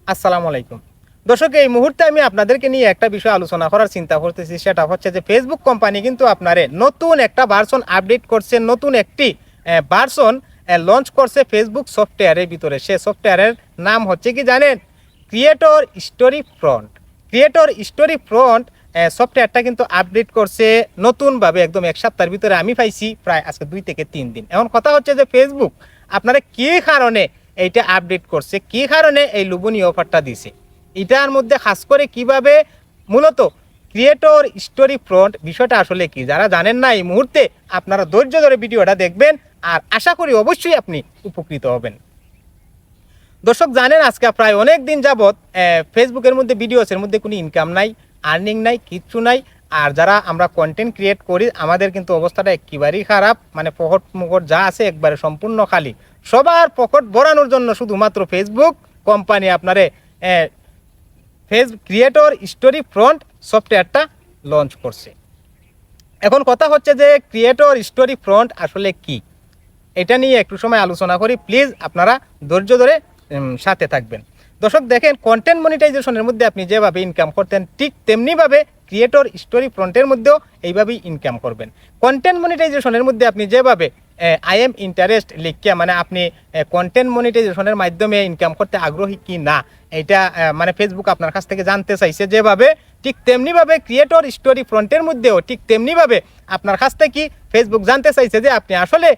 আসসালামু আলাইকুম। দর্শক, এই মুহূর্তে আমি আপনাদেরকে নিয়ে একটা বিষয় আলোচনা করার চিন্তা করতেছি। সেটা হচ্ছে যে ফেসবুক কোম্পানি কিন্তু আপনারে নতুন একটা ভার্সন আপডেট করছে, নতুন একটি ভার্সন লঞ্চ করছে ফেসবুক সফটওয়্যারের ভিতরে। সে সফটওয়্যারের নাম হচ্ছে কি জানেন? Creator story front. Creator story front সফটওয়্যারটা কিন্তু আপডেট করছে নতুনভাবে, একদম এক সপ্তাহের ভিতরে আমি পাইছি, প্রায় আজকে 2 থেকে 3 দিন। এখন কথা হচ্ছে যে ফেসবুক আপনারা কি কারণে এইটা আপডেট করছে, কি কারণে এই লোভনীয় অফারটা দিছে, এটার মধ্যে খাস করে কিভাবে মূলত ক্রিয়েটর স্টোরি ফ্রন্ট বিষয়টা আসলে কি, যারা জানেন না এই মুহূর্তে আপনারা ধৈর্য ধরে ভিডিওটা দেখবেন, আর আশা করি অবশ্যই আপনি উপকৃত হবেন। দর্শক, জানেন আজকে প্রায় অনেক দিন যাবৎ ফেসবুকের মধ্যে ভিডিওসের মধ্যে কোনো ইনকাম নাই, আর্নিং নাই, কিচ্ছু নাই। আর যারা আমরা কন্টেন্ট ক্রিয়েট করি আমাদের কিন্তু অবস্থাটা একেবারেই খারাপ, মানে পকেট মুকট যা আছে একবারে সম্পূর্ণ খালি। সবার পকেট ভরানোর জন্য শুধুমাত্র ফেসবুক কোম্পানি আপনারে ক্রিয়েটর স্টোরি ফ্রন্ট সফটওয়্যারটা লঞ্চ করছে। এখন কথা হচ্ছে যে ক্রিয়েটর স্টোরি ফ্রন্ট আসলে কি, এটা নিয়ে একটু সময় আলোচনা করি। প্লিজ আপনারা ধৈর্য ধরে সাথে থাকবেন। দর্শক দেখেন, কন্টেন্ট মনিটাইজেশনের মধ্যে আপনি যেভাবে ইনকাম করতেন ঠিক তেমনিভাবে ক্রিয়েটর স্টোরি ফ্রন্টের মধ্যেও এইভাবেই ইনকাম করবেন। কন্টেন্ট মনিটাইজেশনের মধ্যে আপনি যেভাবে আই এম ইন্টারেস্ট লিখিয়া, মানে আপনি কন্টেন্ট মনিটাইজেশনের মাধ্যমে ইনকাম করতে আগ্রহী কি না, এটা মানে ফেসবুক আপনার কাছ থেকে জানতে চাইছে যেভাবে, ঠিক তেমনিভাবে ক্রিয়েটর স্টোরি ফ্রন্টের মধ্যেও ঠিক তেমনিভাবে আপনার কাছ থেকে ফেসবুক জানতে চাইছে যে আপনি আসলে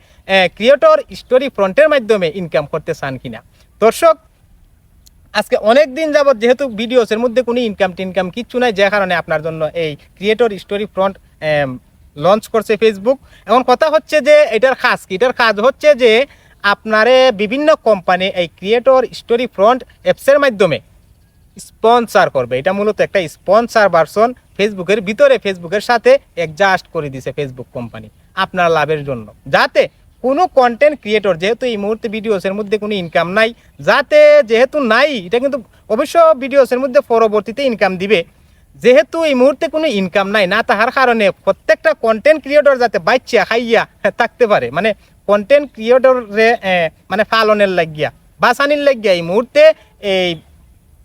ক্রিয়েটর স্টোরি ফ্রন্টের মাধ্যমে ইনকাম করতে চান কিনা। দর্শক, আজকে অনেক দিন যাবত যেহেতু ভিডিওসের মধ্যে কোনো ইনকাম টিনকাম কিচ্ছু নাই, যে কারণে আপনার জন্য এই ক্রিয়েটর স্টোরি ফ্রন্ট লঞ্চ করছে ফেসবুক। এখন কথা হচ্ছে যে এটার কাজ কি, এটার কাজ হচ্ছে যে আপনারে বিভিন্ন কোম্পানি এই ক্রিয়েটর স্টোরি ফ্রন্ট অ্যাপসের মাধ্যমে স্পন্সার করবে। এটা মূলত একটা স্পন্সার ভার্সন ফেসবুকের ভিতরে, ফেসবুকের সাথে অ্যাডজাস্ট করে দিছে ফেসবুক কোম্পানি আপনার লাভের জন্য, যাতে কোনো কন্টেন্ট ক্রিয়েটর, যেহেতু এই মুহূর্তে ভিডিওসের মধ্যে কোনো ইনকাম নাই, যাতে যেহেতু নাই, এটা কিন্তু অবশ্য ভিডিওসের মধ্যে পরবর্তীতে ইনকাম দিবে, যেহেতু এই মুহূর্তে কোনো ইনকাম নাই না তাহার কারণে প্রত্যেকটা কন্টেন্ট ক্রিয়েটর যাতে বাচ্চা খাইয়া থাকতে পারে, মানে কন্টেন্ট ক্রিয়েটরে মানে পালনের লাগিয়া বাসানির লাগিয়া এই মুহূর্তে এই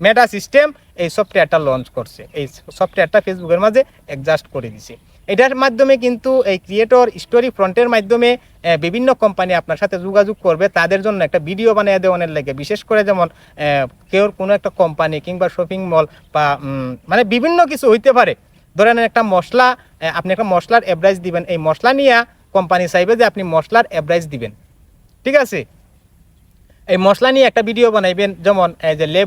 মেটা সিস্টেম এই সফটওয়্যারটা লঞ্চ করছে। এই সফটওয়্যারটা ফেসবুকের মাঝে অ্যাডজাস্ট করে দিছে। এটার মাধ্যমে কিন্তু এই ক্রিয়েটর স্টোরি ফ্রন্টের মাধ্যমে বিভিন্ন কোম্পানি আপনার সাথে যোগাযোগ করবে, তাদের জন্য একটা ভিডিও বানিয়ে দেওয়ার লাগে। বিশেষ করে যেমন কেউ কোনো একটা কোম্পানি কিংবা শপিং মল বা মানে বিভিন্ন কিছু হইতে পারে। ধরেন একটা মশলা, আপনি একটা মশলার অ্যাডভাইস দিবেন, এই মশলা নিয়ে কোম্পানি চাইবে যে আপনি মশলার অ্যাডভাইস দিবেন, ঠিক আছে? এই মশলা নিয়ে একটা ভিডিও বানাইবেন, যেমন যে